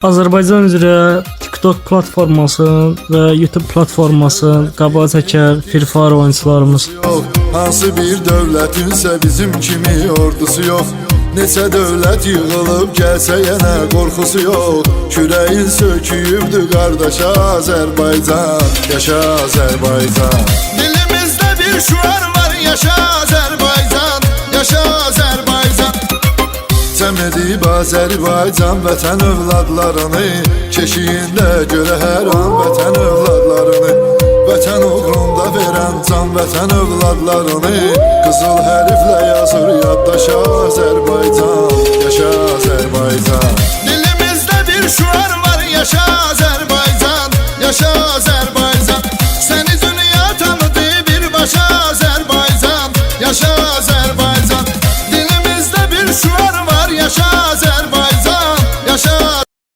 Azərbaycan üzrə TikTok platforması və YouTube platforması qabağa çəkər Free Fire oyunçularımız. Hansı bir dövlətinsə bizim kimi ordusu yox. Neçə dövlət yığılıb gəlsə yenə qorxusu yox. Kürəyin söküyübdü qardaş Azərbaycan, yaşa Azərbaycan. Dilimizdə bir şüar var, yaşa Azərbaycan, yaşa Azərbaycan. Cəm edib Azərbaycan vətən övladlarını, keşiyində görə hər an vətən övladlarını. Vətən uğrunda verən can vətən övladlarını, qızıl hərflə yazır yaddaşa Azərbaycan, yaşa Azərbaycan.